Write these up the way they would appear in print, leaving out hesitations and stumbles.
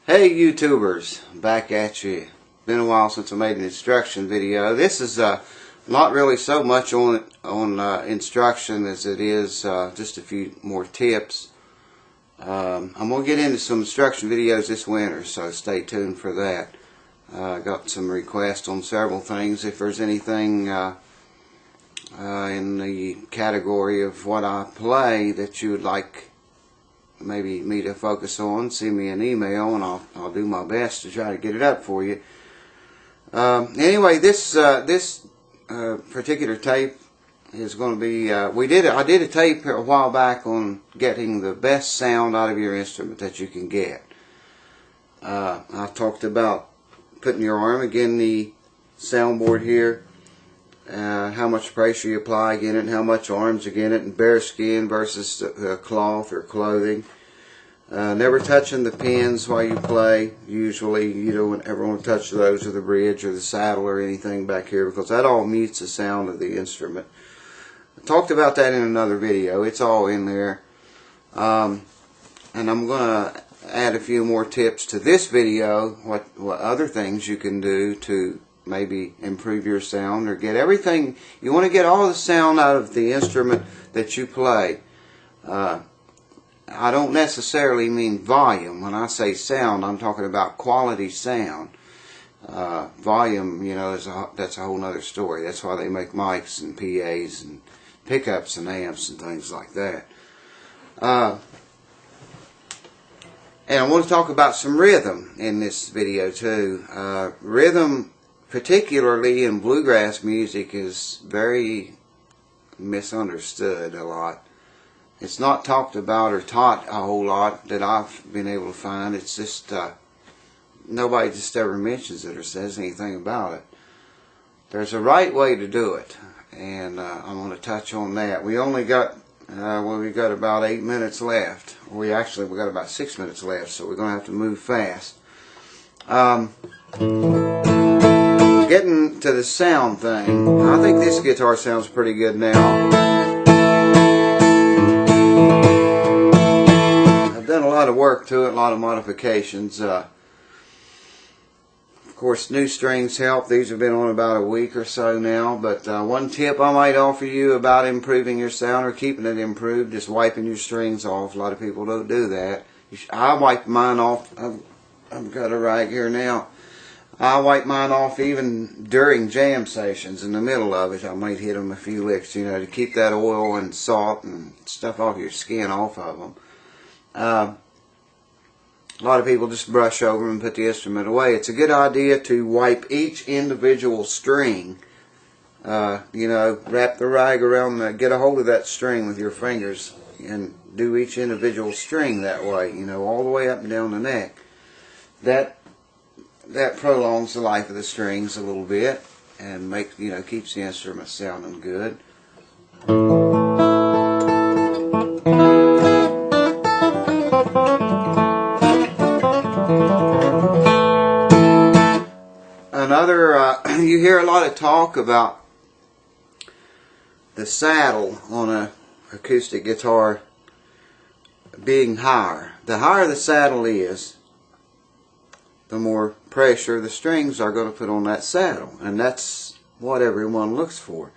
Hey YouTubers, back at you. Been a while since I made an instruction video. This is not really so much on instruction as it is just a few more tips. I'm going to get into some instruction videos this winter, so stay tuned for that. I got some requests on several things. If there's anything in the category of what I play that you would like maybe me to focus on, send me an email and I'll do my best to try to get it up for you. Anyway, this particular tape is going to be I did a tape a while back on getting the best sound out of your instrument that you can get. I talked about putting your arm against the soundboard here, how much pressure you apply against it, and how much arms against it, and bare skin versus cloth or clothing. Never touching the pins while you play. Usually you don't ever want to touch those or the bridge or the saddle or anything back here, because that all mutes the sound of the instrument. I talked about that in another video. It's all in there. And I'm going to add a few more tips to this video, what other things you can do to maybe improve your sound or get everything. You want to get all the sound out of the instrument that you play. I don't necessarily mean volume. When I say sound, I'm talking about quality sound. Volume, you know, that's a whole other story. That's why they make mics and PAs and pickups and amps and things like that. And I want to talk about some rhythm in this video too. Rhythm, particularly in bluegrass music, is very misunderstood a lot. It's not talked about or taught a whole lot that I've been able to find. It's just nobody just ever mentions it or says anything about it. There's a right way to do it, and I'm going to touch on that. We only got we got about 8 minutes left. We got about 6 minutes left, so we're going to have to move fast. Getting to the sound thing, I think this guitar sounds pretty good now. I've done a lot of work to it, a lot of modifications. Of course, new strings help. These have been on about a week or so now, but one tip I might offer you about improving your sound or keeping it improved is wiping your strings off. A lot of people don't do that. I wipe mine off. I've got a rag here now. I wipe mine off even during jam sessions. In the middle of it, I might hit them a few licks, you know, to keep that oil and salt and stuff off your skin off of them. A lot of people just brush over them and put the instrument away. It's a good idea to wipe each individual string You know, wrap the rag around get a hold of that string with your fingers and do each individual string that way, you know, all the way up and down the neck. That prolongs the life of the strings a little bit and makes, you know, keeps the instrument sounding good. Another, you hear a lot of talk about the saddle on a acoustic guitar being higher. The higher the saddle is, the more pressure the strings are going to put on that saddle, and that's what everyone looks for.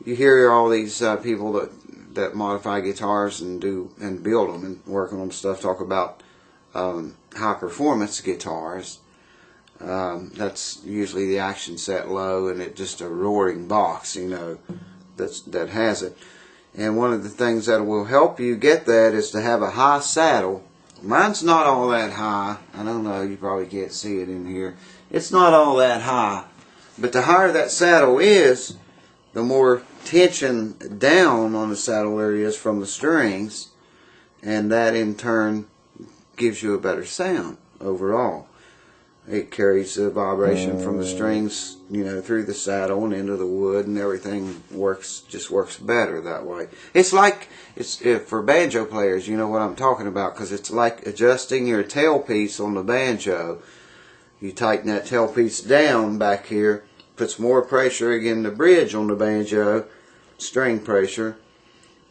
You hear all these people that modify guitars and build them and work on them stuff talk about high performance guitars. That's usually the action set low and it just a roaring box, you know, that has it. And one of the things that will help you get that is to have a high saddle. Mine's not all that high. I don't know, you probably can't see it in here. It's not all that high. But the higher that saddle is, the more tension down on the saddle there is from the strings, and that in turn gives you a better sound overall. It carries the vibration from the strings, you know, through the saddle and into the wood, and everything just works better that way. It's like, for banjo players, you know what I'm talking about, because it's like adjusting your tailpiece on the banjo. You tighten that tailpiece down back here, puts more pressure again, the bridge on the banjo, string pressure,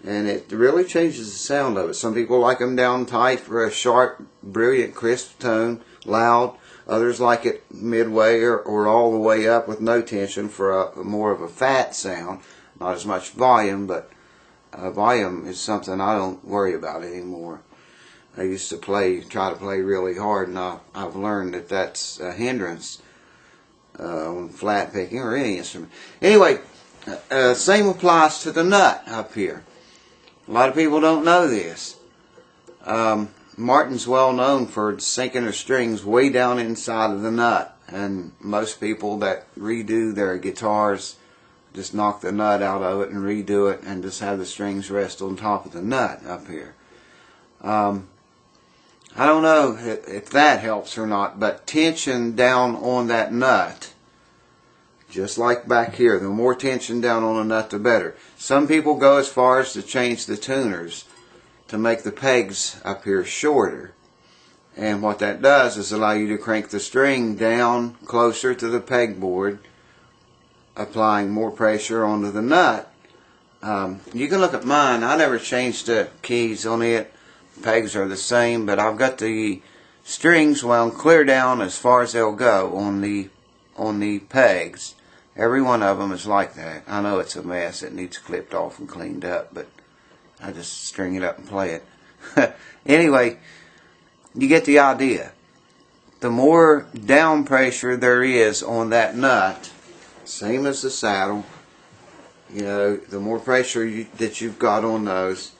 and it really changes the sound of it. Some people like them down tight for a sharp, brilliant, crisp tone, loud. Others like it midway or all the way up with no tension for a more of a fat sound. Not as much volume, but volume is something I don't worry about anymore. I used to try to play really hard, and I've learned that that's a hindrance on flat picking or any instrument. Anyway, same applies to the nut up here. A lot of people don't know this. Martin's well known for sinking their strings way down inside of the nut, and most people that redo their guitars just knock the nut out of it and redo it and just have the strings rest on top of the nut up here. I don't know if that helps or not, but tension down on that nut, just like back here, the more tension down on a nut the better. Some people go as far as to change the tuners to make the pegs up here shorter, and what that does is allow you to crank the string down closer to the pegboard, applying more pressure onto the nut. You can look at mine. I never changed the keys on it. Pegs are the same, but I've got the strings wound clear down as far as they'll go on the pegs. Every one of them is like that. I know it's a mess. It needs clipped off and cleaned up, but I just string it up and play it. Anyway, you get the idea. The more down pressure there is on that nut, same as the saddle, you know, the more pressure that you've got on those,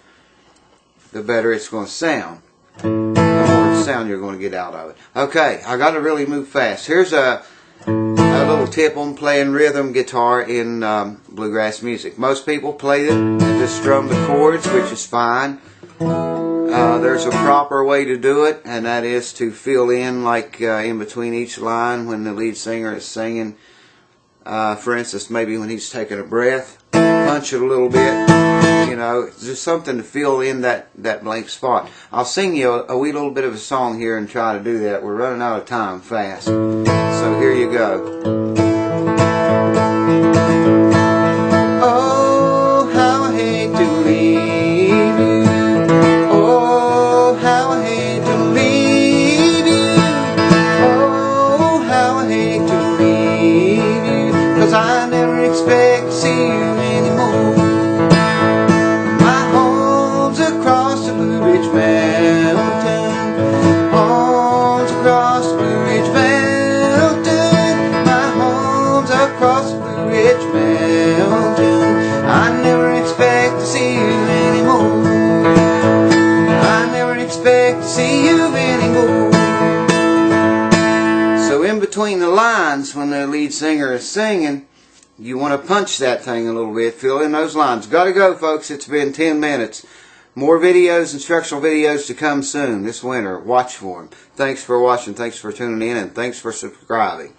the better it's going to sound. The more sound you're going to get out of it. Okay, I got to really move fast. Here's a little tip on playing rhythm guitar in bluegrass music. Most people play it and just strum the chords, which is fine. There's a proper way to do it, and that is to fill in like in between each line when the lead singer is singing. For instance, maybe when he's taking a breath, punch it a little bit. You know, just something to fill in that blank spot. I'll sing you a wee little bit of a song here and try to do that. We're running out of time fast. So here you go. Oh, how I hate to leave you. Oh, how I hate to leave you. Oh, how I hate to leave you. 'Cause I never expect to see you anymore. My home's across the Blue Ridge Mountain. Home's across the Blue Ridge Mountain. My home's across the Blue Ridge Mountain. I never expect to see you anymore. I never expect to see you anymore. So in between the lines, when the lead singer is singing, you want to punch that thing a little bit, fill in those lines. Got to go, folks. It's been 10 minutes. More videos, instructional videos to come soon this winter. Watch for them. Thanks for watching. Thanks for tuning in. And thanks for subscribing.